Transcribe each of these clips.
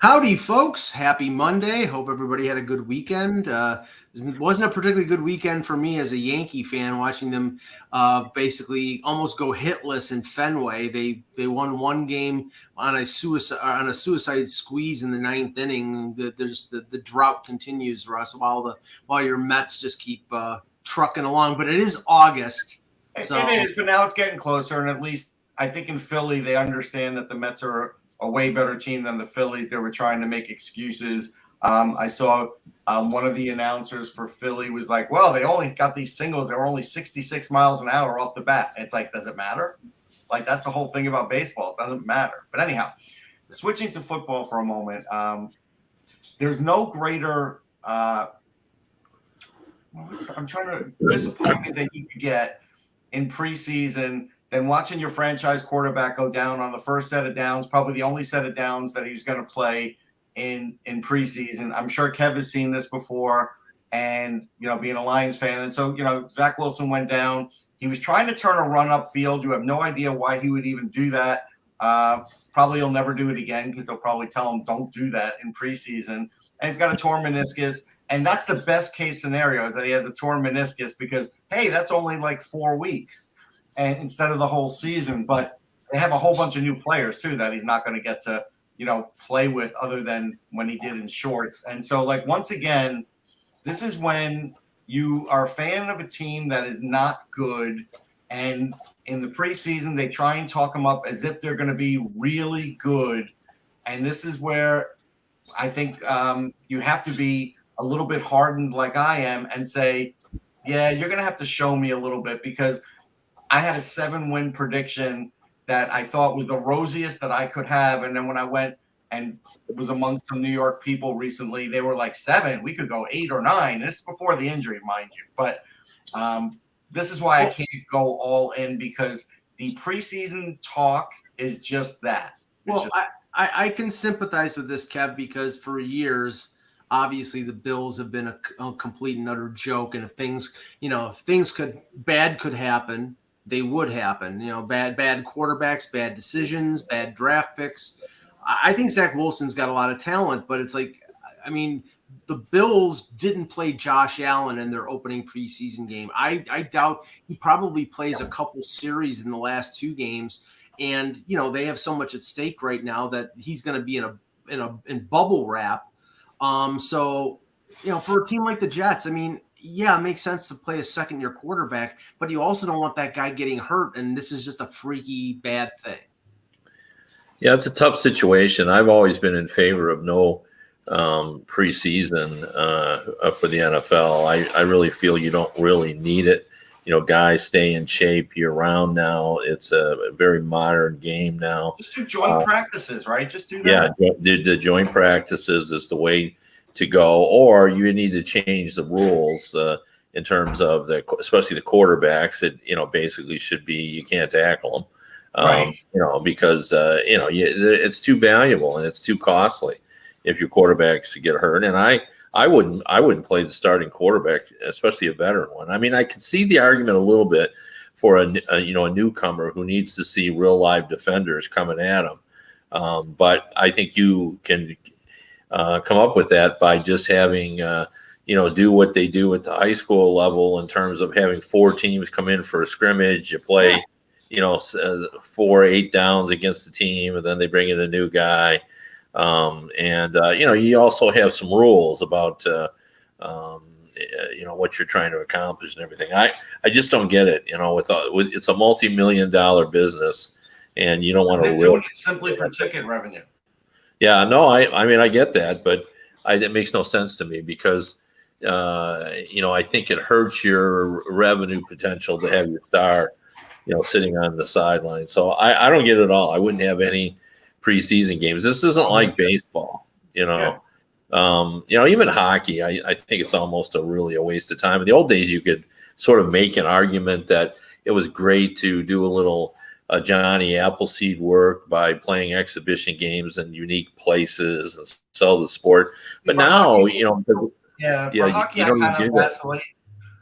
Howdy, folks. Happy Monday. Hope everybody had a good weekend. It wasn't a particularly good weekend for me as a Yankee fan, watching them basically almost go hitless in Fenway. They won one game on a suicide squeeze in the ninth inning. The drought continues, Russ, while your Mets just keep trucking along. But it is August. So. It is, but now it's getting closer, and at least I think in Philly they understand that the Mets are a way better team than the Phillies. They were trying to make excuses. I saw one of the announcers for Philly was like, well, they only got these singles. They were only 66 miles an hour off the bat. And it's like, does it matter? Like, that's the whole thing about baseball. It doesn't matter. But anyhow, switching to football for a moment, there's no greater disappointment that you could get in preseason than watching your franchise quarterback go down on the first set of downs, probably the only set of downs that he's going to play in preseason. I'm sure Kev has seen this before, and, being a Lions fan. And so, Zach Wilson went down. He was trying to turn a run upfield. You have no idea why he would even do that. Probably he'll never do it again because they'll probably tell him don't do that in preseason. And he's got a torn meniscus. And that's the best case scenario, is that he has a torn meniscus because, hey, that's only like 4 weeks. And instead of the whole season, but they have a whole bunch of new players too that he's not going to get to, play with other than when he did in shorts. And so, once again, this is when you are a fan of a team that is not good, and in the preseason they try and talk them up as if they're going to be really good. And this is where I think you have to be a little bit hardened like I am and say, yeah, you're going to have to show me a little bit, because I had a 7-win prediction that I thought was the rosiest that I could have. And then when I went and was amongst some New York people recently, they were like 7. We could go 8 or 9. This is before the injury, mind you. But this is why I can't go all in, because the preseason talk is just that. I can sympathize with this, Kev, because for years, obviously the Bills have been a complete and utter joke. And if things bad could happen, they would happen. Bad quarterbacks, bad decisions, bad draft picks. I think Zach Wilson's got a lot of talent, but it's like, the Bills didn't play Josh Allen in their opening preseason game. I doubt he probably plays a couple series in the last 2 games. And, they have so much at stake right now that he's going to be in bubble wrap. So, for a team like the Jets, yeah, it makes sense to play a second-year quarterback, but you also don't want that guy getting hurt, and this is just a freaky bad thing. Yeah, it's a tough situation. I've always been in favor of no preseason for the NFL. I really feel you don't really need it. Guys stay in shape year-round now. It's a very modern game now. Just do joint practices, right? Just do that. Yeah, the joint practices is the way to go, or you need to change the rules in terms of especially the quarterbacks. It basically should be you can't tackle them, right. Because it's too valuable and it's too costly if your quarterbacks get hurt. And I wouldn't play the starting quarterback, especially a veteran one. I can see the argument a little bit for a newcomer who needs to see real live defenders coming at him, but I think you can come up with that by just having, do what they do at the high school level in terms of having 4 teams come in for a scrimmage. You play, 4 8 downs against the team, and then they bring in a new guy. You also have some rules about, what you're trying to accomplish and everything. I just don't get it. It's a multi-million-dollar business, and you don't want to do it simply for ticket revenue. Yeah, no, I get that, but it makes no sense to me because, I think it hurts your revenue potential to have your star, sitting on the sideline. So I don't get it at all. I wouldn't have any preseason games. This isn't like baseball, Yeah. Even hockey, I think it's almost a waste of time. In the old days, you could sort of make an argument that it was great to do a little Johnny Appleseed work by playing exhibition games in unique places and sell the sport. But now, hockey, for hockey, I kind of vacillate.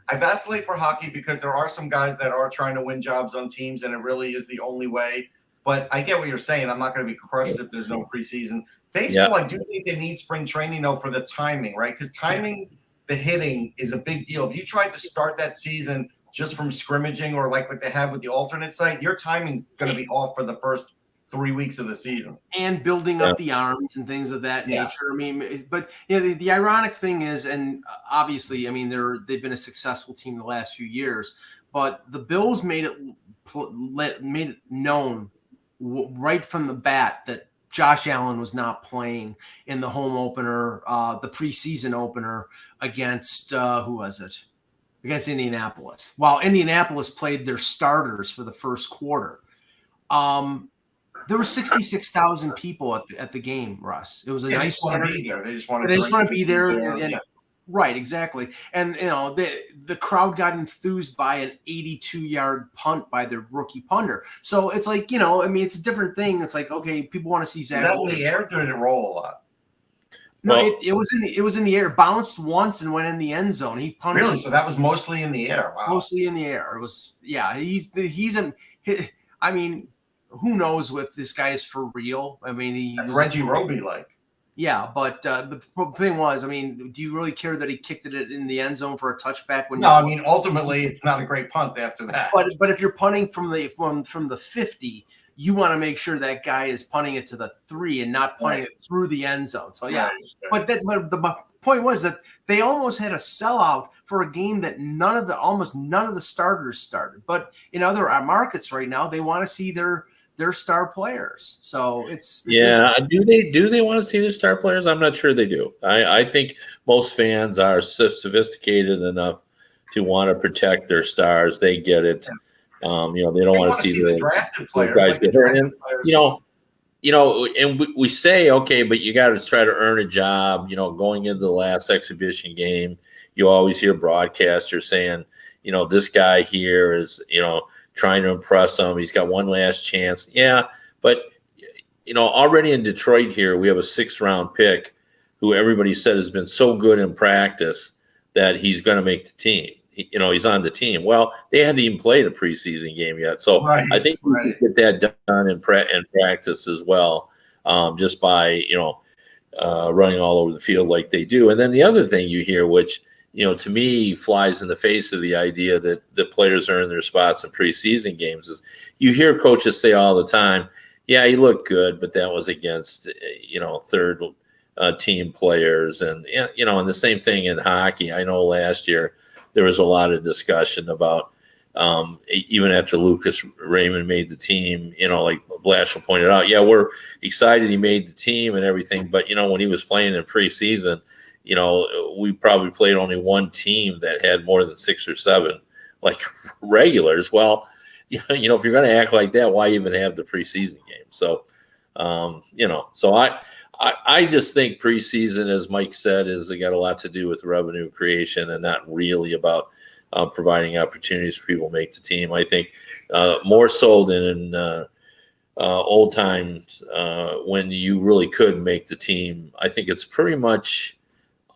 I vacillate for hockey because there are some guys that are trying to win jobs on teams, and it really is the only way. But I get what you're saying. I'm not going to be crushed if there's no preseason. Baseball, I do think they need spring training, though, for the timing, right? Because timing, the hitting is a big deal. If you tried to start that season just from scrimmaging or like they have with the alternate site, your timing's going to be off for the first 3 weeks of the season. And building up the arms and things of that nature. I mean, but the ironic thing is, and obviously, I mean, they've been a successful team the last few years, but the Bills made it known right from the bat that Josh Allen was not playing in the home opener, the preseason opener against who was it? Against Indianapolis. While Indianapolis played their starters for the first quarter. There were 66,000 people at the game, Russ. It was a nice Saturday. They just want to be there. Right, exactly. And the crowd got enthused by an 82-yard punt by the rookie punter. So it's like, I mean, it's a different thing. It's like, okay, people want to see Zach. Was that in the air? Did it roll a lot? No, it was in the air. Bounced once and went in the end zone. He punted. Really? So that was mostly in the air. Wow. Mostly in the air. It was. Yeah. I mean, who knows if this guy is for real? I mean, that's Reggie Roby like. Yeah, but the thing was, I mean, do you really care that he kicked it in the end zone for a touchback? No, I mean, ultimately, it's not a great punt after that. But if you're punting from the 50, you want to make sure that guy is punting it to the 3 and not punting it through the end zone. So yeah, but the point was that they almost had a sellout for a game that almost none of the starters started. But in other markets right now, they want to see their star players. So it's do they want to see their star players? I'm not sure they do. I think most fans are sophisticated enough to want to protect their stars. They get it. They don't want to see the drafted players guys get hurt. And and we say, okay, but you got to try to earn a job. Going into the last exhibition game, you always hear broadcasters saying, this guy here is, trying to impress them. He's got one last chance. Yeah, but already in Detroit here, we have a 6th-round pick who everybody said has been so good in practice that he's going to make the team. He's on the team. Well, they hadn't even played a preseason game yet, so I think we can get that done in practice as well, just by running all over the field like they do. And then the other thing you hear, which to me flies in the face of the idea that the players earn their spots in preseason games, is you hear coaches say all the time, yeah, he looked good, but that was against, third team players. And and the same thing in hockey. I know last year there was a lot of discussion about, even after Lucas Raymond made the team, like Blashill pointed out, yeah, we're excited he made the team and everything. But, when he was playing in preseason, we probably played only one team that had more than 6 or 7 like regulars. Well, if you're going to act like that, why even have the preseason game? So, so I just think preseason, as Mike said, is got a lot to do with revenue creation and not really about providing opportunities for people to make the team. I think more so than in old times when you really could make the team. I think it's pretty much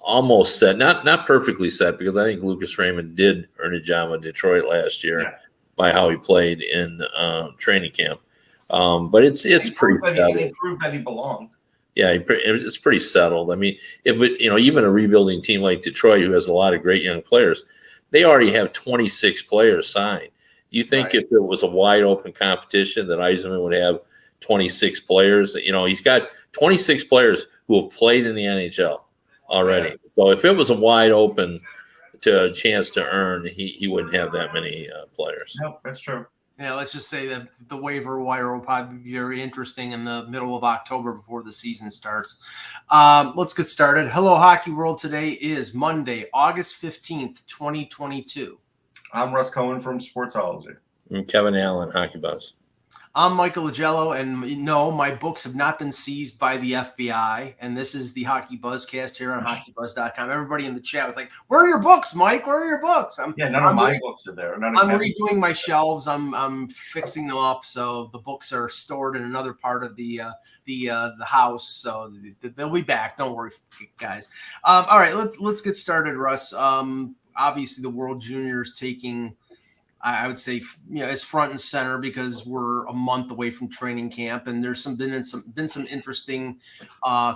almost set, not perfectly set, because I think Lucas Raymond did earn a job in Detroit last year by how he played in training camp. But it's pretty settled. He proved that he belonged. Yeah, it's pretty settled. I mean, even a rebuilding team like Detroit, who has a lot of great young players, they already have 26 players signed. You think if it was a wide open competition that Yzerman would have 26 players? He's got 26 players who have played in the NHL already. Yeah. So if it was a wide open chance to earn, he wouldn't have that many players. No, that's true. Yeah, let's just say that the waiver wire will probably be very interesting in the middle of October before the season starts. Let's get started. Hello, Hockey World. Today is Monday, August 15th, 2022. I'm Russ Cohen from Sportsology. I'm Kevin Allen, Hockey Buzz. I'm Michael Agello, and no, my books have not been seized by the FBI, and this is the HockeyBuzzcast here on HockeyBuzz.com. Everybody in the chat was like, where are your books, Mike? Where are your books? None of my books are there. I'm redoing my shelves. I'm fixing them up, so the books are stored in another part of the house, so they'll be back. Don't worry, guys. All right, let's get started, Russ. Obviously, the World Juniors taking I would say, is front and center because we're a month away from training camp, and there's been some interesting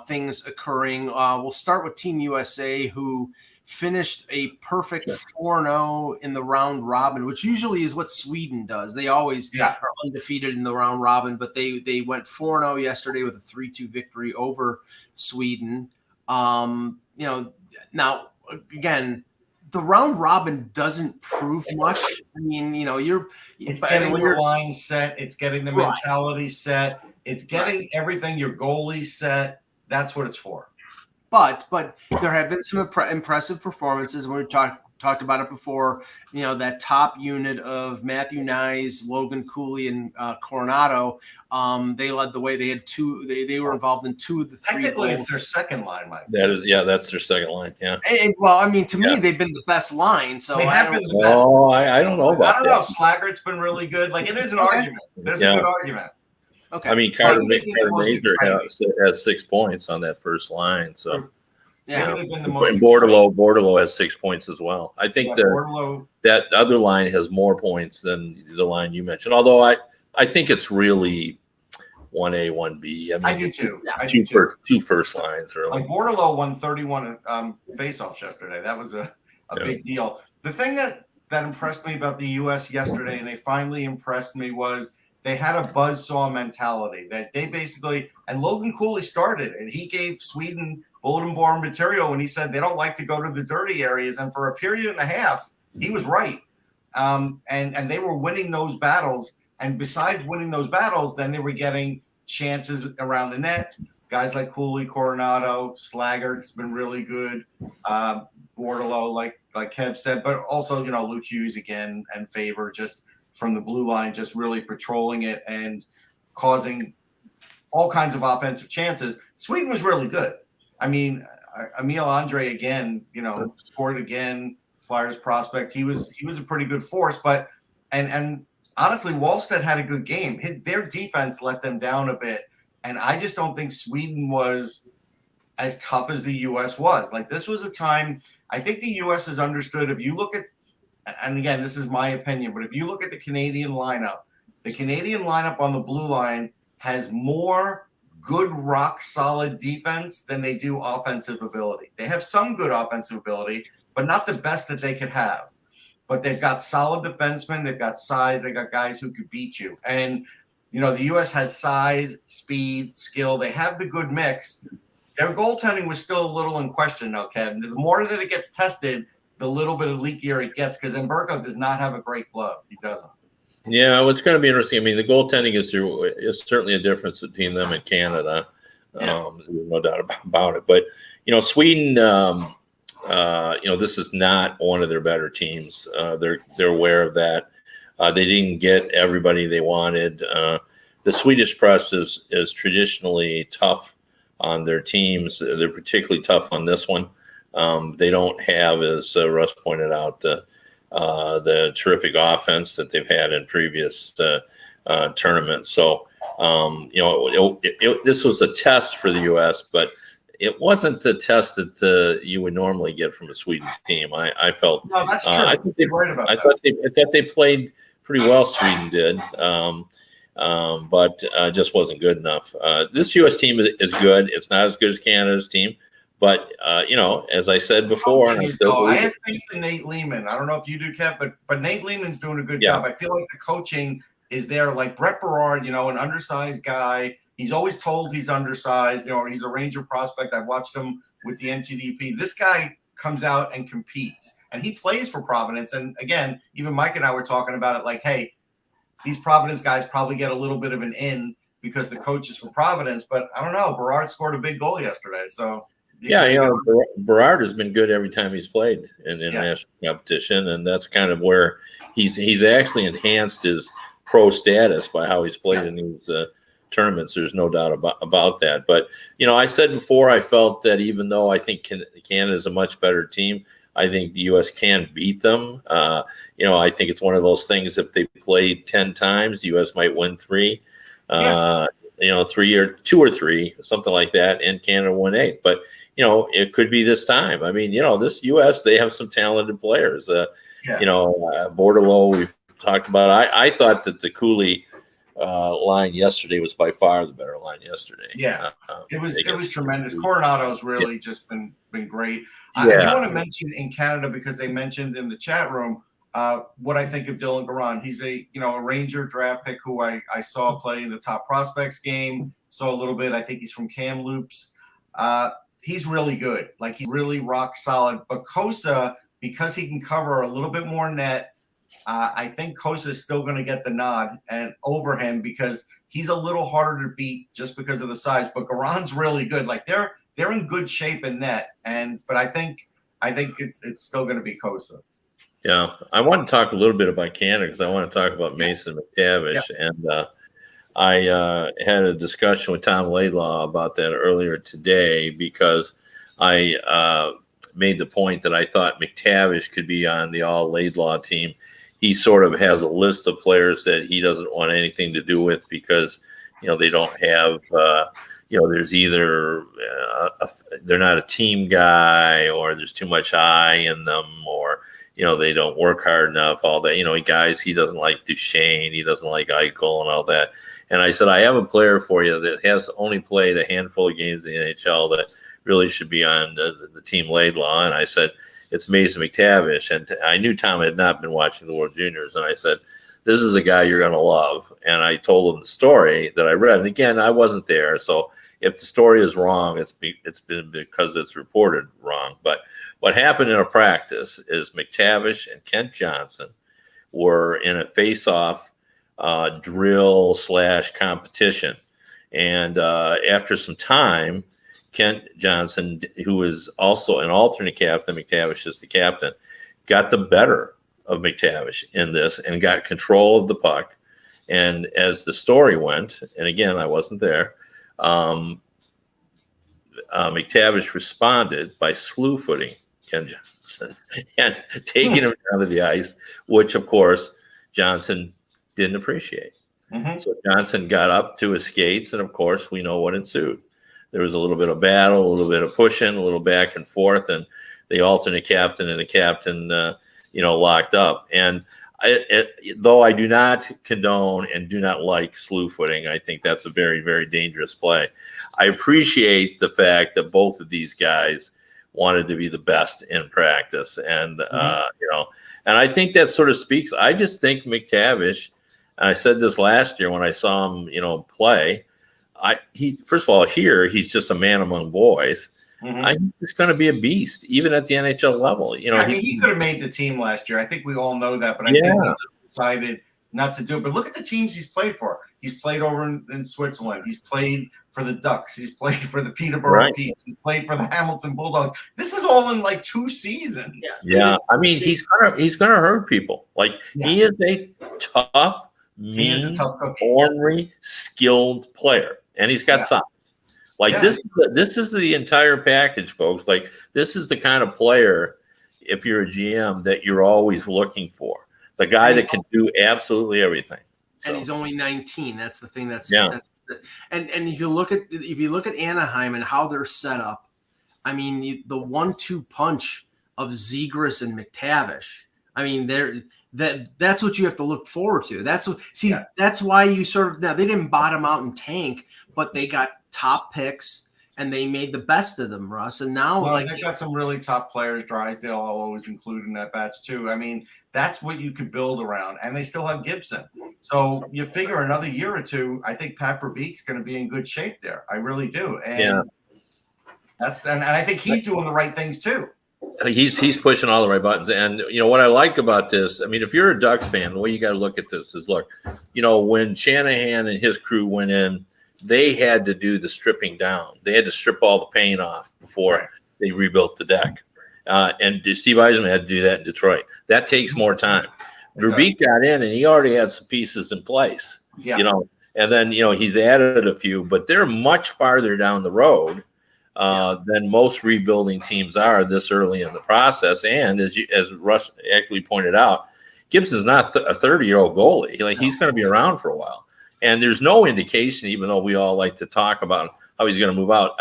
things occurring. We'll start with Team USA, who finished a perfect 4-0 in the round robin, which usually is what Sweden does. They always are undefeated in the round robin, but they went 4-0 yesterday with a 3-2 victory over Sweden. Now again, the round robin doesn't prove much. I mean, it's getting your line set, it's getting the mentality set, it's getting everything, your goalie set. That's what it's for. But there have been some impressive performances. When we talked about it before, that top unit of Matthew Nyes, Logan Cooley, and Coronado, they led the way. They had two. They were involved in 2 of the 3 Technically, goals. it's their second line, Mike. That's their second line. Yeah. And, well, I mean, to me, they've been the best line. So they have been the best. Oh, I don't know about that. Slaggert's been really good. Like, it is an argument. There's a good argument. Okay. I mean, Carter Major has 6 points on that first line. So, and Bordelot has 6 points as well. I think that other line has more points than the line you mentioned. Although I think it's really 1A, 1B. I mean, I do too. Two first lines, really. Like Bordelot won 31 faceoffs yesterday. That was a big deal. The thing that impressed me about the U.S. yesterday, and they finally impressed me, was they had a buzzsaw mentality that they basically, and Logan Cooley started, and he gave Sweden bulletin board material when he said they don't like to go to the dirty areas. And for a period and a half, he was right. And they were winning those battles. And besides winning those battles, then they were getting chances around the net. Guys like Cooley, Coronado, Slagger's been really good. Bordelot, like Kev said, but also, Luke Hughes again and Faber just from the blue line, just really patrolling it and causing all kinds of offensive chances. Sweden was really good. I mean, Emil Andre again, scored again. Flyers prospect. He was a pretty good force, but and honestly, Wallstedt had a good game. Their defense let them down a bit, and I just don't think Sweden was as tough as the U.S. was. Like, this was a time, I think the U.S. has understood. If you look at, and again, this is my opinion, but if you look at the Canadian lineup on the blue line has more good, rock solid defense than they do offensive ability. They have some good offensive ability, but not the best that they could have. But they've got solid defensemen. They've got size. They got guys who could beat you. And, the U.S. has size, speed, skill. They have the good mix. Their goaltending was still a little in question, though, Kevin. The more that it gets tested, the little bit of leakier it gets, because Emberko does not have a great glove. He doesn't. Yeah, it's going to be interesting. I mean, the goaltending is certainly a difference between them and Canada. There's no doubt about it. But, Sweden, this is not one of their better teams. They're aware of that. They didn't get everybody they wanted. The Swedish press is traditionally tough on their teams. They're particularly tough on this one. They don't have, as Russ pointed out, the terrific offense that they've had in previous tournaments. So, this was a test for the U.S., but it wasn't the test that you would normally get from a Sweden team. I felt. No, that's true. I think they're right about that. I thought they played pretty well. Sweden did, but just wasn't good enough. This U.S. team is good. It's not as good as Canada's team, but as I said before, I have faith in Nate Lehman. I don't know if you do, Kev, but Nate Lehman's doing a good job. I feel like the coaching is there. Like Brett Berard, an undersized guy. He's always told he's undersized. He's a Ranger prospect. I've watched him with the NTDP. This guy comes out and competes, and he plays for Providence. And again, even Mike and I were talking about it. Like, hey, these Providence guys probably get a little bit of an in because the coach is from Providence. But I don't know. Berard scored a big goal yesterday, so. Berard has been good every time he's played in international competition, and that's kind of where he's actually enhanced his pro status by how he's played in these tournaments. There's no doubt about that. But I said before, I felt that even though I think Canada is a much better team, I think the U.S. can beat them. I think it's one of those things. If they played 10 times, the U.S. might win 3. 3 or 2 or 3, something like that, and Canada win 8. But it could be this time. I mean, this U.S. they have some talented players. Bordelot, we've talked about. I thought that the Cooley line yesterday was by far the better line yesterday. Yeah, it was tremendous. Coronado's really just been great. I do want to mention in Canada, because they mentioned in the chat room what I think of Dylan Garand. He's a Ranger draft pick who I saw play in the top prospects game. Saw a little bit. I think he's from Kamloops. He's really good. Like, he's really rock solid. But Kosa, because he can cover a little bit more net, I think Kosa is still going to get the nod and over him, because he's a little harder to beat just because of the size. But Garand's really good. Like, they're in good shape in net, but I think it's still going to be Kosa. Yeah, I want to talk a little bit about Canada, because I want to talk about Mason McTavish, and I had a discussion with Tom Laidlaw about that earlier today, because I made the point that I thought McTavish could be on the all Laidlaw team. He sort of has a list of players that he doesn't want anything to do with, because they don't have there's either they're not a team guy, or there's too much eye in them, or they don't work hard enough, all that. Guys, he doesn't like Duchesne, he doesn't like Eichel and all that. And I said, I have a player for you that has only played a handful of games in the NHL that really should be on the team Laidlaw. And I said, it's Mason McTavish. And I knew Tom had not been watching the World Juniors. And I said, this is a guy you're going to love. And I told him the story that I read. And again, I wasn't there. So if the story is wrong, it's been because it's reported wrong. But what happened in a practice is McTavish and Kent Johnson were in a face-off drill / competition. And after some time, Kent Johnson, who is also an alternate captain, McTavish is the captain, got the better of McTavish in this and got control of the puck. And as the story went, and again, I wasn't there, McTavish responded by slew-footing Ken Johnson and taking him down to the ice, which, of course, Johnson didn't appreciate. Mm-hmm. So Johnson got up to his skates, and, of course, we know what ensued. There was a little bit of battle, a little bit of pushing, a little back and forth, and the alternate captain and the captain, locked up. And though I do not condone and do not like slew-footing, I think that's a very, very dangerous play. I appreciate the fact that both of these guys wanted to be the best in practice. And, and I think that sort of speaks. I just think McTavish, and I said this last year when I saw him, play, he first of all, here, he's just a man among boys. Mm-hmm. He's going to be a beast, even at the NHL level. He could have made the team last year. I think we all know that, but I think he decided not to do it. But look at the teams he's played for. He's played over in Switzerland. He's played for the Ducks. He's played for the Peterborough Petes. He's played for the Hamilton Bulldogs. This is all in like 2 seasons. Yeah. I mean, he's gonna hurt people. He is a tough, mean, ornery, skilled player, and he's got size. This is the entire package, folks. This is the kind of player, if you're a GM, that you're always looking for. The guy that can do absolutely everything. So. And he's only 19. That's the thing. And if you look at Anaheim and how they're set up, I mean, the 1-2 punch of Zegras and McTavish. I mean, that's what you have to look forward to. That's why you now they didn't bottom out and tank, but they got top picks and they made the best of them, Russ. And now they've got some really top players. Drysdale I'll always include in that batch too. I mean, that's what you could build around, and they still have Gibson. So you figure another year or two, I think Pat Verbeek's going to be in good shape there. I really do, and and I think he's doing the right things too. He's pushing all the right buttons, and what I like about this. I mean, if you're a Ducks fan, the way you got to look at this is, when Shanahan and his crew went in, they had to do the stripping down. They had to strip all the paint off before they rebuilt the deck. And Steve Yzerman had to do that in Detroit. That takes more time. Verbeek got in, and he already had some pieces in place, and then, he's added a few, but they're much farther down the road than most rebuilding teams are this early in the process. And as Russ actually pointed out, Gibson's not a 30-year-old goalie. He's going to be around for a while. And there's no indication, even though we all like to talk about how he's going to move out.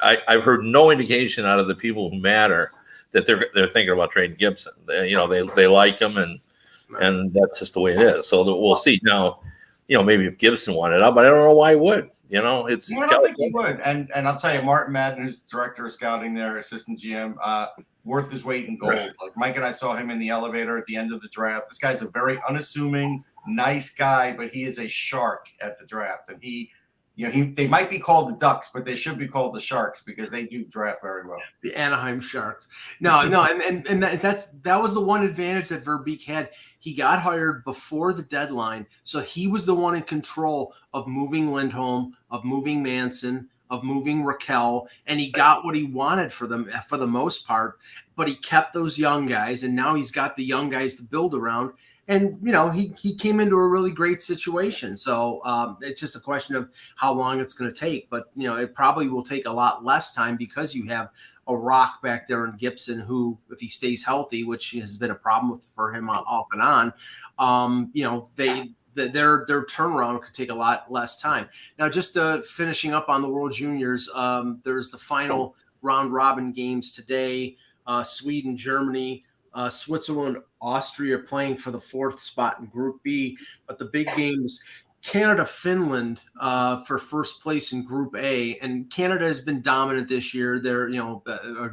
I've heard no indication out of the people who matter that they're thinking about trading Gibson. They like him, and and that's just the way it is. So we'll see now. Maybe if Gibson wanted out, but I don't know why he would. It's I don't think he would. And I'll tell you, Martin Madden, who's director of scouting there, assistant GM, worth his weight in gold. Like Mike and I saw him in the elevator at the end of the draft. This guy's a very unassuming, nice guy, but he is a shark at the draft. And they might be called the Ducks, but they should be called the Sharks because they do draft very well. The Anaheim Sharks. No, and that was the one advantage that Verbeek had. He got hired before the deadline, so he was the one in control of moving Lindholm, of moving Manson, of moving Raquel, and he got what he wanted for them for the most part. But he kept those young guys, and now he's got the young guys to build around. And, he came into a really great situation. So it's just a question of how long it's going to take. But, it probably will take a lot less time because you have a rock back there in Gibson who, if he stays healthy, which has been a problem for him off and on, their turnaround could take a lot less time. Now, just finishing up on the World Juniors, there's the final round robin games today. Sweden, Germany, Switzerland, Austria playing for the 4th spot in Group B. But the big games, Canada, Finland for first place in Group A. And Canada has been dominant this year. They're,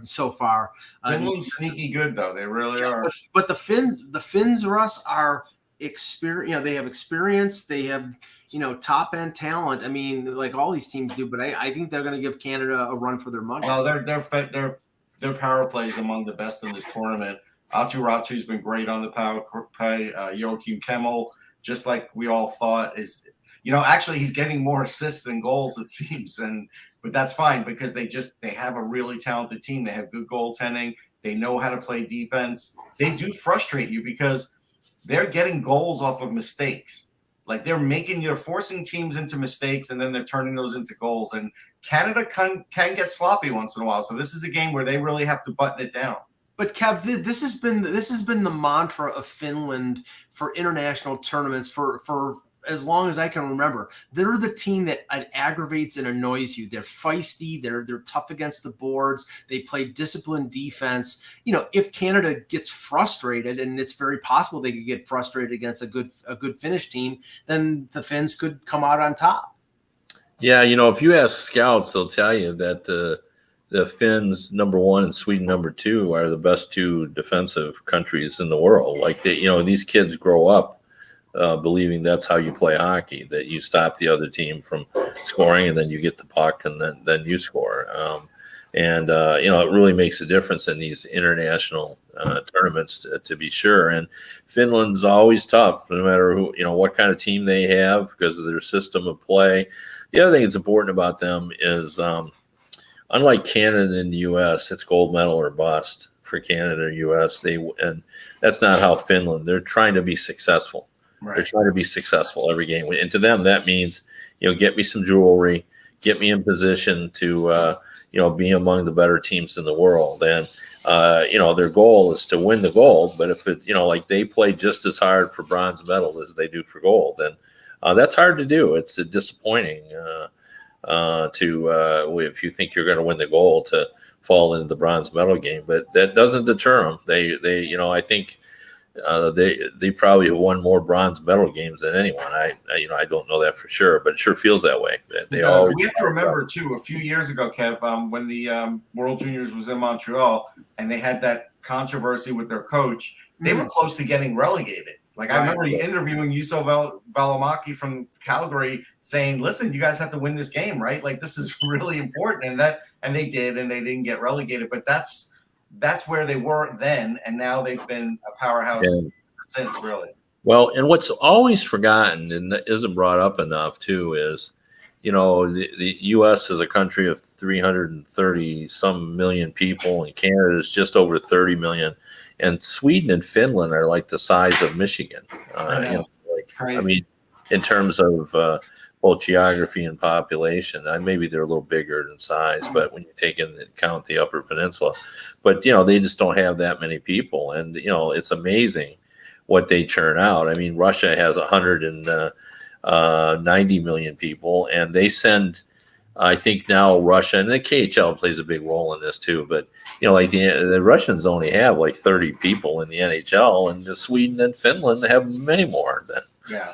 so far. Finland's sneaky good, though. They really are. But the Finns, Russ, are experience. They have experience. They have, top end talent. I mean, like all these teams do. But I think they're going to give Canada a run for their money. Well, their power play is among the best in this tournament. Ratu's been great on the power play. Joachim Kemmel, just like we all thought, is actually he's getting more assists than goals, it seems, but that's fine because they have a really talented team. They have good goaltending. They know how to play defense. They do frustrate you because they're getting goals off of mistakes. Like they're forcing teams into mistakes and then they're turning those into goals. And Canada can get sloppy once in a while. So this is a game where they really have to button it down. But Kev, this has been the mantra of Finland for international tournaments for as long as I can remember. They're the team that aggravates and annoys you. They're feisty. They're tough against the boards. They play disciplined defense. If Canada gets frustrated, and it's very possible they could get frustrated against a good Finnish team, then the Finns could come out on top. Yeah, if you ask scouts, they'll tell you that the Finns, number 1, and Sweden, number 2, are the best 2 defensive countries in the world. Like these kids grow up believing that's how you play hockey, that you stop the other team from scoring and then you get the puck and then you score. It really makes a difference in these international tournaments to be sure. And Finland's always tough, no matter who, what kind of team they have because of their system of play. The other thing that's important about them is unlike Canada and the U.S., it's gold medal or bust for Canada or U.S. And that's not how Finland. They're trying to be successful. Right. They're trying to be successful every game, and to them that means get me some jewelry, get me in position to be among the better teams in the world. And their goal is to win the gold. But if it's like they play just as hard for bronze medal as they do for gold, then that's hard to do. It's disappointing. If you think you're going to win the gold, to fall into the bronze medal game, but that doesn't deter them. I think they probably have won more bronze medal games than anyone. I don't know that for sure, but it sure feels that way. We have to remember too, a few years ago, Kev, when the World Juniors was in Montreal and they had that controversy with their coach, they were close to getting relegated. Like I remember interviewing Juuso Valimaki from Calgary saying, "Listen, you guys have to win this game, right? Like this is really important." And they did, and they didn't get relegated. But that's where they were then, and now they've been a powerhouse since, really. Well, and what's always forgotten and isn't brought up enough too is, the U.S. is a country of 330 some million people, and Canada is just over 30 million. And Sweden and Finland are like the size of Michigan. In terms of both geography and population, maybe they're a little bigger in size, but when you take into account the Upper Peninsula, but they just don't have that many people, and it's amazing what they churn out. I mean, Russia has 190 million people, and they send I think now Russia and the KHL plays a big role in this too. But like the Russians only have like 30 people in the NHL, and Sweden and Finland have many more than. Yeah.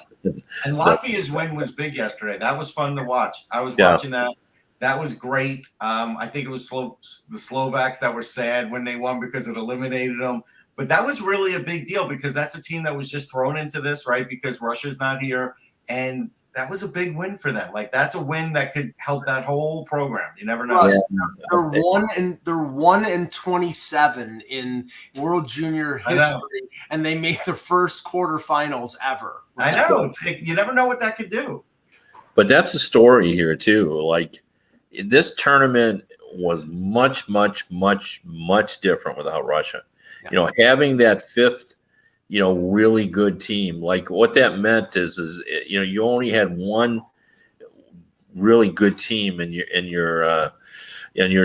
And Latvia's win was big yesterday. That was fun to watch. I was watching that. That was great. I think it was the Slovaks that were sad when they won because it eliminated them. But that was really a big deal because that's a team that was just thrown into this, right? Because Russia's not here. And that was a big win for them. Like, that's a win that could help that whole program. You never know. They're 1-27 in World Junior history, and they made their first quarterfinals ever. I know. You never know what that could do. But that's a story here too. Like, this tournament was much, much, much, much different without Russia. Yeah. Having that fifth, really good team. Like, what that meant is you only had one really good team in your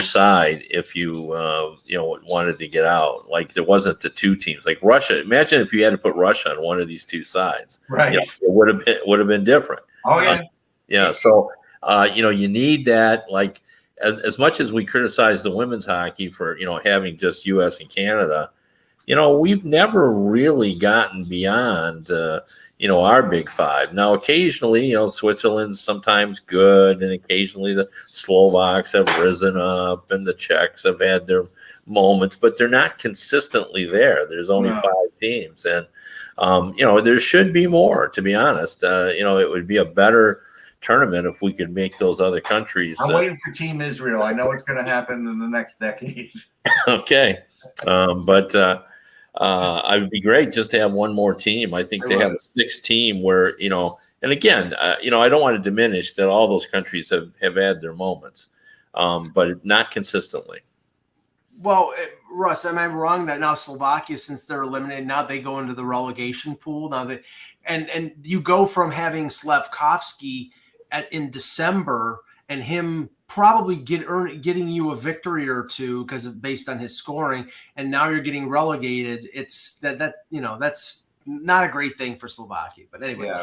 side if you wanted to get out. Like, there wasn't the two teams like Russia. Imagine if you had to put Russia on one of these two sides. Right. It would have been different. Oh yeah. Yeah. So you need that. Like, as much as we criticize the women's hockey for having just U.S. and Canada. We've never really gotten beyond, our big five. Now, occasionally, Switzerland's sometimes good, and occasionally the Slovaks have risen up, and the Czechs have had their moments, but they're not consistently there. There's only 5 teams, and there should be more. To be honest, it would be a better tournament if we could make those other countries. I'm waiting for Team Israel. I know it's going to happen in the next decade. Okay, but. I would be great just to have one more team. I think they have a 6th team where, and again, I don't want to diminish that all those countries have had their moments, but not consistently. Well, Russ, am I wrong that now Slovakia, since they're eliminated, now they go into the relegation pool? Now and you go from having Slavkovsky in December and him probably getting you a victory or two because based on his scoring, and now you're getting relegated. It's that's not a great thing for Slovakia. But anyway,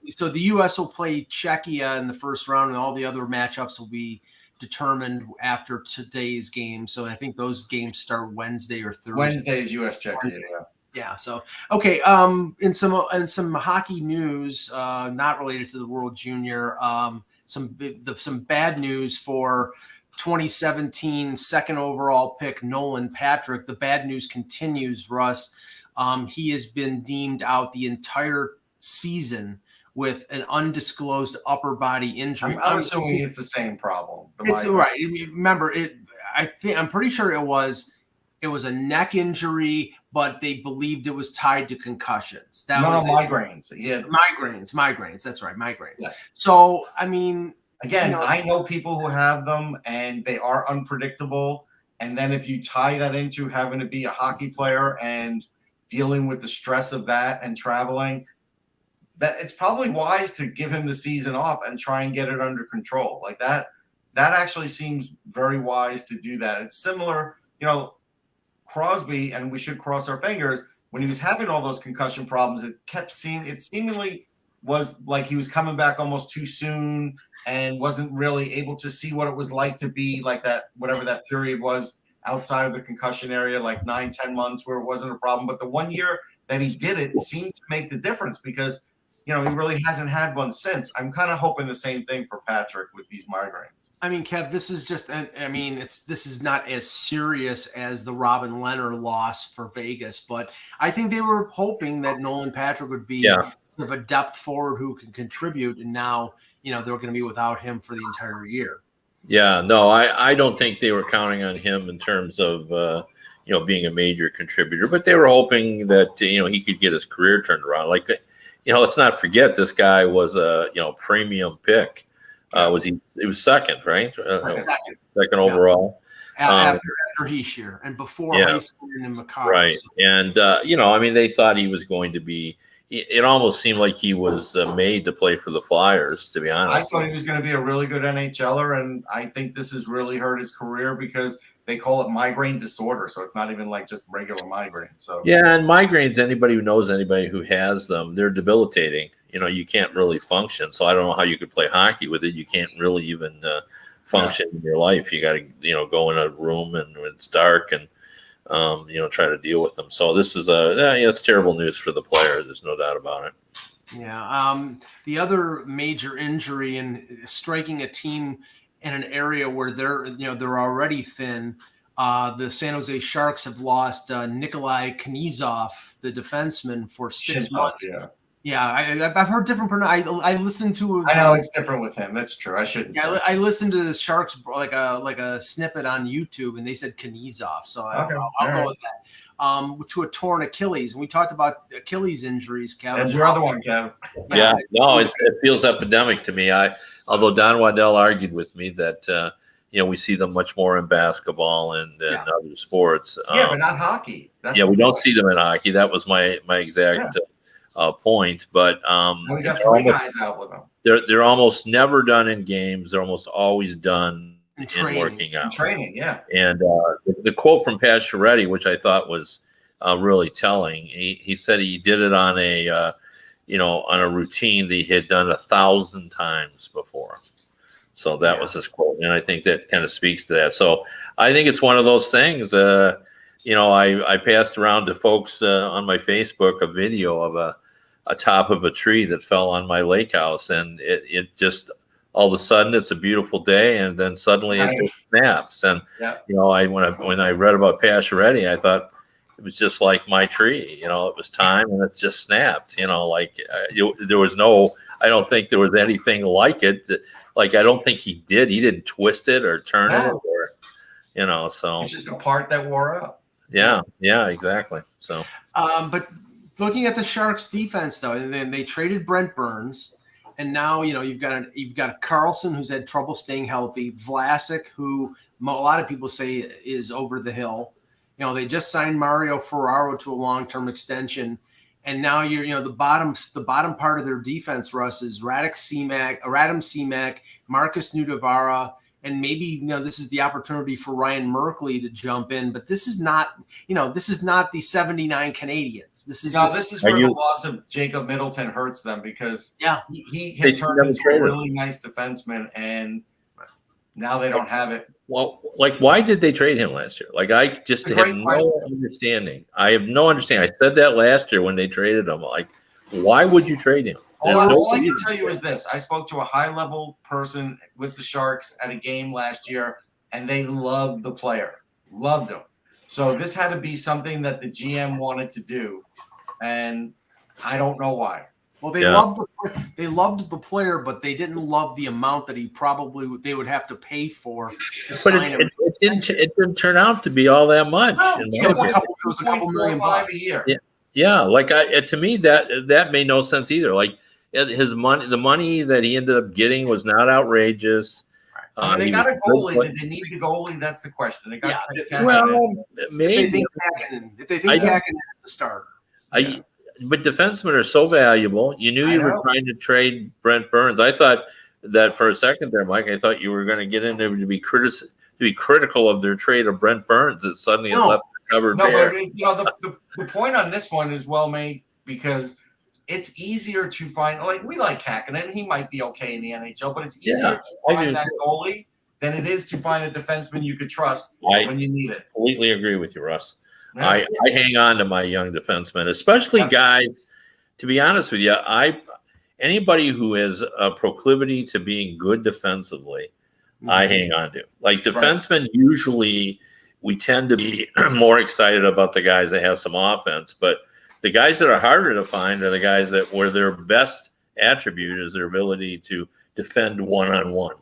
so the U.S. will play Czechia in the first round, and all the other matchups will be determined after today's game. So I think those games start Wednesday or Thursday. Wednesday is U.S. Czechia. Yeah. So okay. In some hockey news, not related to the World Junior. Some bad news for 2017 second overall pick Nolan Patrick. The bad news continues, Russ. He has been deemed out the entire season with an undisclosed upper body injury. I'm assuming it's the same problem. It's right. Remember, I'm pretty sure it was a neck injury, but they believed it was tied to concussions. Migraines. Yeah, migraines. That's right, migraines. Yeah. So, I mean, again, I know people who have them, and they are unpredictable. And then if you tie that into having to be a hockey player and dealing with the stress of that and traveling, that it's probably wise to give him the season off and try and get it under control. Like that actually seems very wise to do that. It's similar, Crosby, and we should cross our fingers, when he was having all those concussion problems, it seemingly was like he was coming back almost too soon and wasn't really able to see what it was like to be like that, whatever that period was outside of the concussion area, like 9-10 months where it wasn't a problem. But the 1 year that he did it seemed to make the difference because, he really hasn't had one since. I'm kind of hoping the same thing for Patrick with these migraines. I mean, Kev, this is just, this is not as serious as the Robin Lehner loss for Vegas, but I think they were hoping that Nolan Patrick would be sort of a depth forward who can contribute. And now, they're going to be without him for the entire year. Yeah, no, I don't think they were counting on him in terms of, being a major contributor, but they were hoping that, he could get his career turned around. Like, let's not forget this guy was a, premium pick. It was second, right? Second overall. After Hischier and before Iceland and Makar. Right. So. And, they thought he was going to be, it almost seemed like he was made to play for the Flyers, to be honest. I thought he was going to be a really good NHLer, and I think this has really hurt his career because they call it migraine disorder. So it's not even like just regular migraine. So yeah, and migraines, anybody who knows anybody who has them, they're debilitating. you can't really function. So I don't know how you could play hockey with it. You can't really even function in your life. You got to, go in a room and it's dark and, try to deal with them. So this is it's terrible news for the player. There's no doubt about it. Yeah. The other major injury and striking a team in an area where they're already thin. The San Jose Sharks have lost Nikolai Knizov, the defenseman, for 6 months. Yeah, I've heard different. I listened to. I know it's different with him. That's true. I shouldn't. Yeah, I listened to the Sharks like a snippet on YouTube, and they said Knizov, so I'll go with that. To a torn Achilles, and we talked about Achilles injuries, Kevin. That's your other one, Kev. Yeah, no, it feels epidemic to me. Although Don Waddell argued with me that we see them much more in basketball and other sports. But not hockey. We don't see them in hockey. That was my exact. Point, but we got 3 guys out with them. They're almost never done in games. They're almost always done in working out. In training, yeah. And the quote from Pacioretty, which I thought was really telling, he said he did it on on a routine that he had done 1,000 times before. So that was his quote, and I think that kind of speaks to that. So I think it's one of those things. I passed around to folks on my Facebook a video of a top of a tree that fell on my lake house, and it just all of a sudden it's a beautiful day, and then suddenly it just snaps. And when I read about Pacioretty, I thought it was just like my tree. It was time, and it just snapped. There was no. I don't think there was anything like it. I don't think he did. He didn't twist it or turn it, or So it's just a part that wore out. Yeah, exactly. So, but looking at the Sharks defense, though, and then they traded Brent Burns, and now you've got Carlson, who's had trouble staying healthy, Vlasic, who a lot of people say is over the hill. They just signed Mario Ferraro to a long-term extension, and now the bottom part of their defense, Russ, is Radim Semak, Marcus Nudavara. And maybe this is the opportunity for Ryan Merkley to jump in, but this is not the 79 Canadians. This is where the loss of Jacob Middleton hurts them, because he had turned into a really nice defenseman, and now they don't have it. Well, why did they trade him last year? I just have no understanding. I have no understanding. I said that last year when they traded him. Why would you trade him? All I can tell you is this. I spoke to a high-level person with the Sharks at a game last year, and they loved the player. Loved him. So this had to be something that the GM wanted to do, and I don't know why. Well, they loved the player, but they didn't love the amount that they would have to pay for to sign him. It didn't turn out to be all that much. No, it was a couple million bucks a year. Yeah. To me that made no sense either. His money, the money that he ended up getting was not outrageous. They got a goalie. Did they need a goalie? That's the question. They got maybe if they think Kakinen is the starter. But defensemen are so valuable. You knew you were trying to trade Brent Burns. I thought that for a second there, Mike. I thought you were going to get in there to be critical of their trade of Brent Burns. That suddenly it left the cupboard bare. The point on this one is well made, because it's easier to find. We like Kakinen, he might be okay in the NHL, but it's easier to find that goalie than it is to find a defenseman you could trust when you need it. Completely agree with you, Russ. I hang on to my young defensemen, especially guys. To be honest with you, anybody who has a proclivity to being good defensively, I hang on to. Defensemen, usually we tend to be more excited about the guys that have some offense, but the guys that are harder to find are the guys where their best attribute is their ability to defend one-on-one.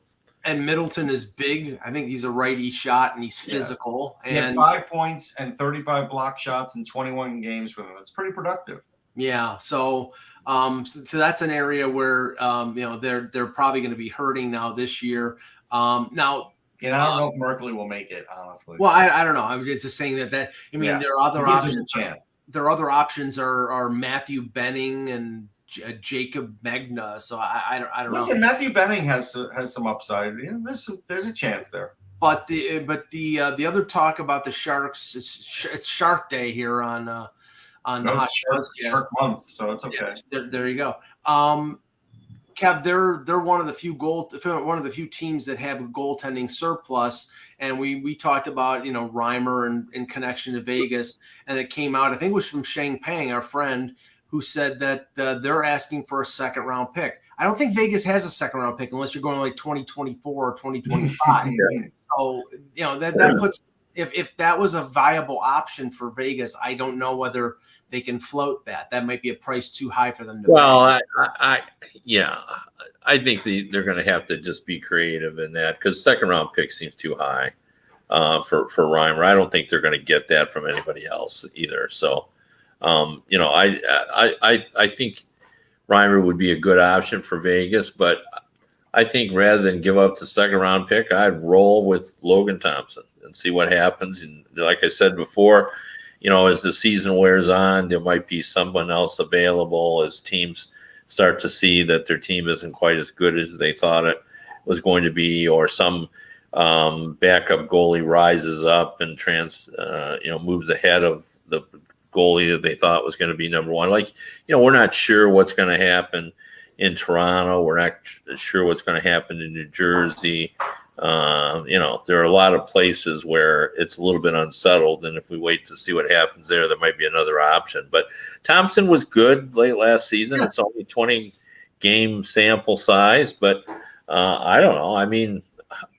And Middleton is big. I think he's a righty shot, and he's physical. He had 5 points and 35 block shots in 21 games for them. It's pretty productive. Yeah. So that's an area where they're probably going to be hurting now this year. Now, I don't know if Merkley will make it, honestly. Well, I don't know. I'm just saying that there are other options. Their other options are Matthew Benning and Jacob Magna. So I don't know. Listen, Matthew Benning has some upside. There's a chance there. But the other talk about the Sharks, it's Shark Day here on on No, the it's HockeyBuzzcast. short month, so it's okay. Yeah, there you go. Kev, they're one of the few teams that have a goaltending surplus, and we talked about Reimer in connection to Vegas, and it came out, I think it was from Sheng Peng, our friend, who said that they're asking for a second round pick. I don't think Vegas has a second round pick unless you're going like 2024 or 2025. So that puts, if that was a viable option for Vegas, I don't know whether they can float that. That might be a price too high for them to Well, I think they're going to have to just be creative in that, because second round pick seems too high for Reimer. I don't think they're going to get that from anybody else either. So, I think Reimer would be a good option for Vegas, but I think rather than give up the second round pick, I'd roll with Logan Thompson and see what happens. And like I said before, as the season wears on, there might be someone else available as teams start to see that their team isn't quite as good as they thought it was going to be, or some backup goalie rises up and moves ahead of the goalie that they thought was going to be number one. We're not sure what's going to happen in Toronto. We're not sure what's going to happen in New Jersey. There are a lot of places where it's a little bit unsettled, and if we wait to see what happens there might be another option. But Thompson was good late last season. It's only 20 game sample size, but I don't know. I mean,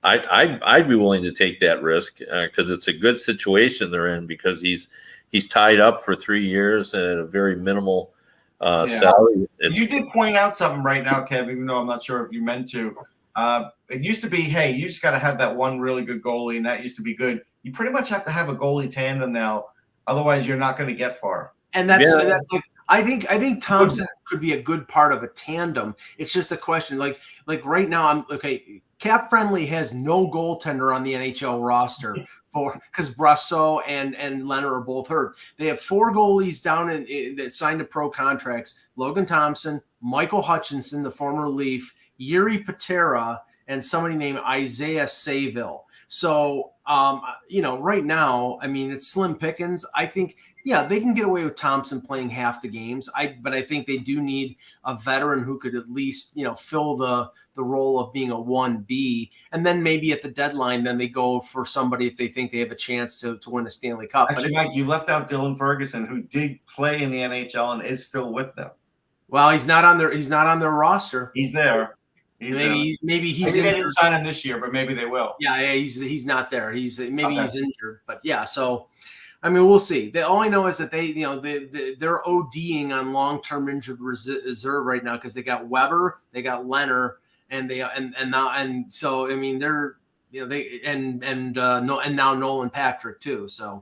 I'd be willing to take that risk because it's a good situation they're in, because he's tied up for 3 years at a very minimal salary. You did point out something right now, Kev, even though I'm not sure if you meant to. It used to be, hey, you just got to have that one really good goalie, and that used to be good. You pretty much have to have a goalie tandem now. Otherwise, you're not going to get far. And that's I think Thompson could be a good part of a tandem. It's just a question. Like right now, Cap Friendly has no goaltender on the NHL roster because Brasso and Leonard are both hurt. They have 4 goalies down that signed to pro contracts: Logan Thompson, Michael Hutchinson, the former Leaf, Yuri Patera, and somebody named Isaiah Sayville. So, right now, I mean, it's slim pickings. I think, they can get away with Thompson playing half the games. But I think they do need a veteran who could at least, fill the role of being a 1B. And then maybe at the deadline, then they go for somebody if they think they have a chance to win a Stanley Cup. Actually, Mike, you left out Dylan Ferguson, who did play in the NHL and is still with them. Well, he's not on their roster. He's there. Maybe he's injured. They didn't sign him this year, but maybe they will. Yeah, he's not there. He's injured, but yeah. So, I mean, we'll see. All I know is that they're ODing on long-term injured reserve right now because they got Weber, they got Leonard, and so I mean they're now Nolan Patrick too. So.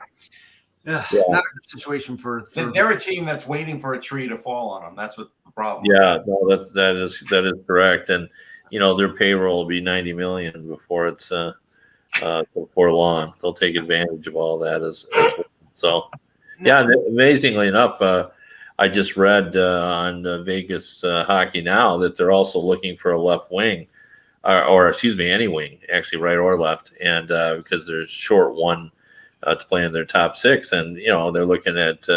Not a good situation for. They're a team that's waiting for a tree to fall on them. That's what the problem. Yeah, no, that is correct, and their payroll will be $90 million before it's before long. They'll take advantage of all that as well. So, yeah, amazingly enough, I just read on Vegas Hockey Now that they're also looking for a left wing, or excuse me, any wing, actually, right or left, and because they're short one. To play in their top 6, and they're looking at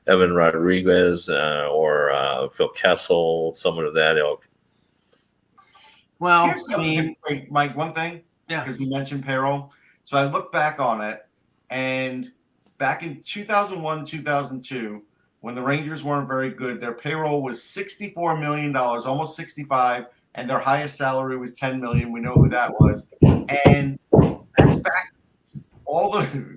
Evan Rodriguez or Phil Kessel, someone of that ilk. Well, wait, Mike, one thing, because you mentioned payroll. So I look back on it, and back in 2001, 2002, when the Rangers weren't very good, their payroll was $64 million, almost 65, and their highest salary was $10 million. We know who that was, and that's back.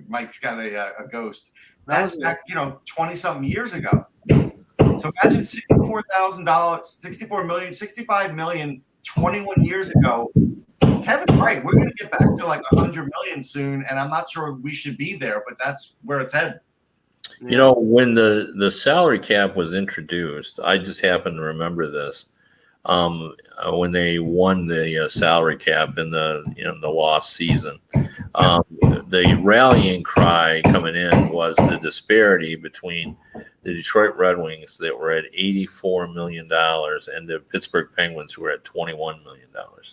Mike's got a ghost. That's back, 20-something years ago. So imagine $65 million, 21 years ago. Kevin's right. We're going to get back to like $100 million soon, and I'm not sure we should be there, but that's where it's headed. When the salary cap was introduced, I just happen to remember this. When they won the salary cap in the lost season, the rallying cry coming in was the disparity between the Detroit Red Wings that were at $84 million and the Pittsburgh Penguins who were at $21 million.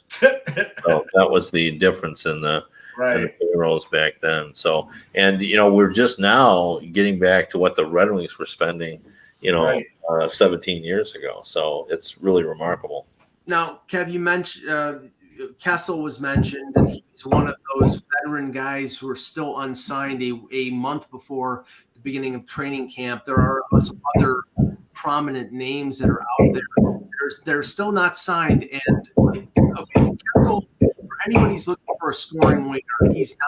So that was the difference in the Right. the payrolls back then. So, and we're just now getting back to what the Red Wings were spending, Right. 17 years ago. So it's really remarkable. Now, Kev, you mentioned Kessel was mentioned, and he's one of those veteran guys who are still unsigned a month before the beginning of training camp. There are some other prominent names that are out there. They're still not signed, and Kessel, for anybody who's looking for a scoring winger, he's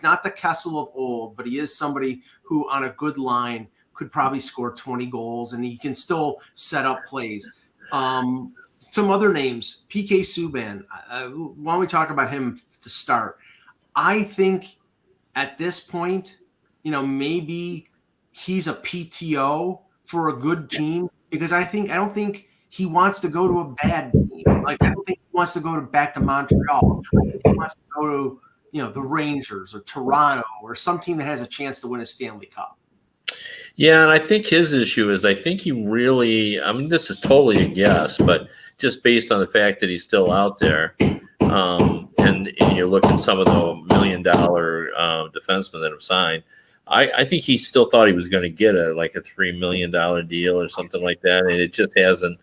not the Kessel of old, but he is somebody who, on a good line, could probably score 20 goals, and he can still set up plays. Some other names, PK Subban. Why don't we talk about him to start? I think at this point, maybe he's a PTO for a good team, because I don't think he wants to go to a bad team. Like, I don't think he wants to go back to Montreal. I think he wants to go to, the Rangers or Toronto or some team that has a chance to win a Stanley Cup. Yeah, and I think his issue is, I think he really, this is totally a guess, but just based on the fact that he's still out there, and you look at some of the $1 million defensemen that have signed, I think he still thought he was going to get a $3 million deal or something like that, and it just hasn't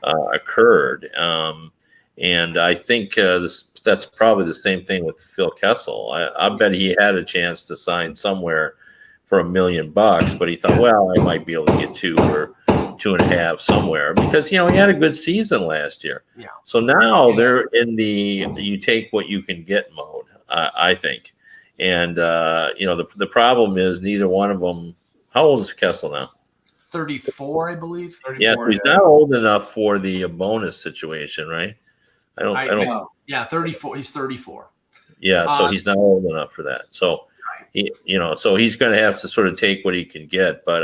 occurred. And I think that's probably the same thing with Phil Kessel. I bet he had a chance to sign somewhere for $1 million, but he thought, well, I might be able to get 2 or 2.5 somewhere, because he had a good season last year. Yeah. So now they're in the you take what you can get mode, I think. And the problem is neither one of them. How old is Kessel now? 34, I believe. 34, Yeah, so he's not old enough for the bonus situation, right? I don't know. Yeah, 34. He's 34. Yeah, so he's not old enough for that. So so he's going to have to sort of take what he can get. But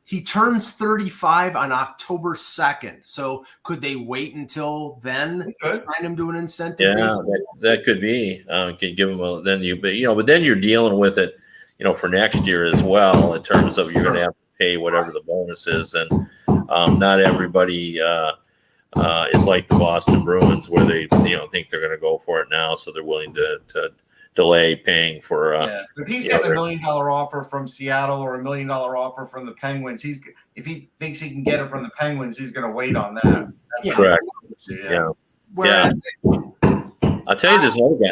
he turns 35 on October 2nd. So could they wait until then to sign him to an incentive? Yeah, that could be. Can give him but then you're dealing with it, for next year as well, in terms of you're going to have to pay whatever the bonus is, and not everybody is like the Boston Bruins, where they think they're going to go for it now, so they're willing to delay paying for. If he's getting $1 million offer from Seattle or $1 million offer from the Penguins, if he thinks he can get it from the Penguins, he's going to wait on that. That's correct. Yeah. Whereas, I'll tell you,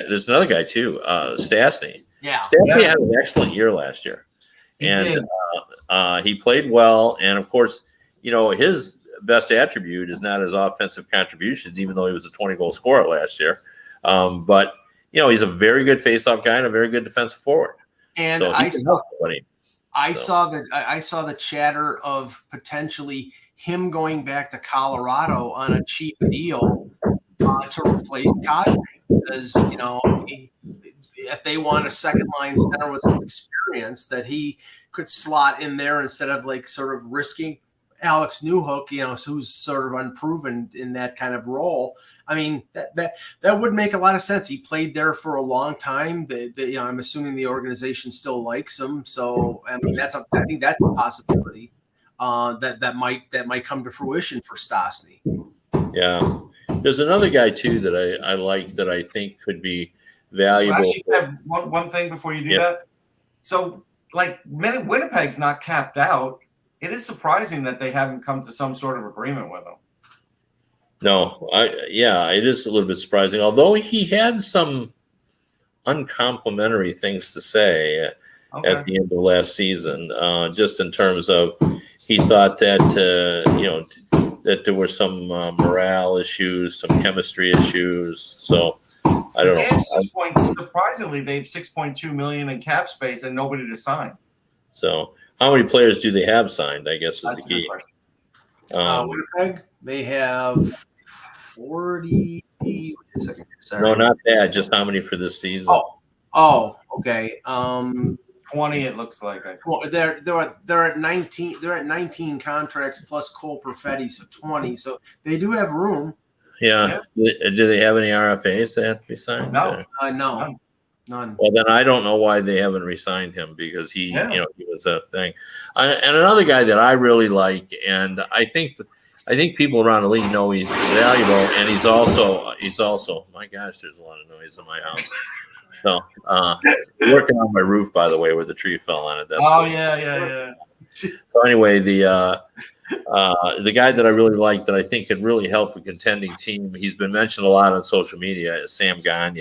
there's another guy too, Stastny. Yeah, Stastny had an excellent year last year, and he played well. And of course, his best attribute is not his offensive contributions, even though he was a 20-goal scorer last year. But he's a very good faceoff guy and a very good defensive forward. And so I saw the chatter of potentially him going back to Colorado on a cheap deal to replace Kadri, because if they want a second line center with some experience, that he could slot in there instead of sort of risking Alex Newhook, who's sort of unproven in that kind of role. I mean, that would make a lot of sense. He played there for a long time. I'm assuming the organization still likes him. So I mean, I think that's a possibility that might come to fruition for Stastny. Yeah, there's another guy too that I like, that I think could be valuable. Actually, one thing before you do that. So, Winnipeg's not capped out. It is surprising that they haven't come to some sort of agreement with him. No, it is a little bit surprising. Although he had some uncomplimentary things to say at the end of last season, just in terms of he thought that that there were some morale issues, some chemistry issues. So I don't know. Surprisingly, they have $6.2 million in cap space and nobody to sign. So how many players do they have signed, I guess, is the key. Winnipeg, they have 40. Wait a second. Sorry. No, not that. Just how many for this season? Oh, okay. 20, it looks like. Well, they're at 19. They're at 19 contracts plus Cole Perfetti, so 20. So they do have room. Yeah. Do they have any RFAs that have to be signed? No. No. None. Well, then I don't know why they haven't re-signed him, because he was a thing. And another guy that I really like, and I think people around the league know he's valuable, and he's also. My gosh, there's a lot of noise in my house. So, working on my roof, by the way, where the tree fell on it. That's yeah. So anyway, the guy that I really like that I think could really help a contending team, he's been mentioned a lot on social media, is Sam Gagner.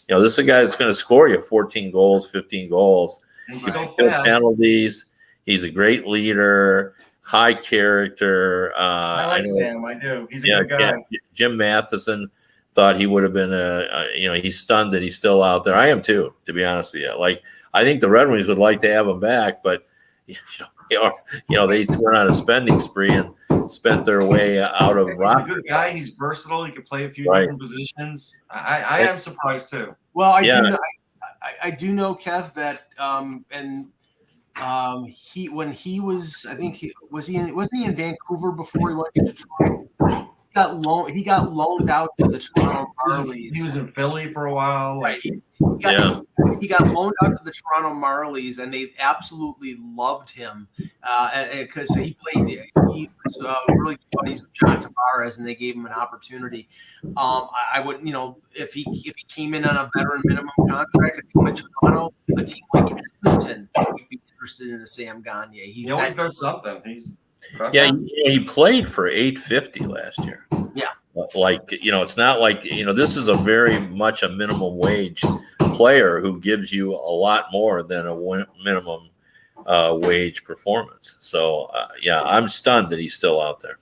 You know, this is a guy that's going to score you 14 goals, 15 goals. He's He so kills fast. penalties. He's a great leader, high character. I like Sam. I do. He's a good guy. Jim Matheson thought he would have been he's stunned that he's still out there. I am too, to be honest with you. Like, I think the Red Wings would like to have him back, but they went on a spending spree and spent their way out of rock. He's a good guy. He's versatile. He can play a few different positions. I am surprised too. Well, I do know, Kev, that wasn't he in Vancouver before he went to Toronto? He got loaned out to the Toronto Marlies. He was in Philly for a while. Right. He got loaned out to the Toronto Marlies, and they absolutely loved him because he was really good buddies with John Tavares, and they gave him an opportunity. I would, if he came in on a veteran minimum contract, a team like Toronto, a team like Edmonton would be interested in a Sam Gagner. He always does something. He played for $850 last year. Yeah. It's not like, this is a very much a minimum wage player who gives you a lot more than a minimum wage performance. So, I'm stunned that he's still out there.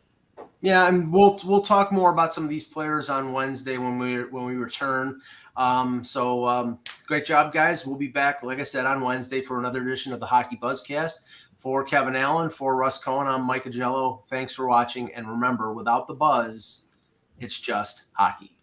Yeah, and we'll talk more about some of these players on Wednesday when we return. Great job, guys. We'll be back, like I said, on Wednesday for another edition of the Hockey Buzzcast. For Kevin Allen, for Russ Cohen, I'm Mike Agello. Thanks for watching, and remember, without the buzz, it's just hockey.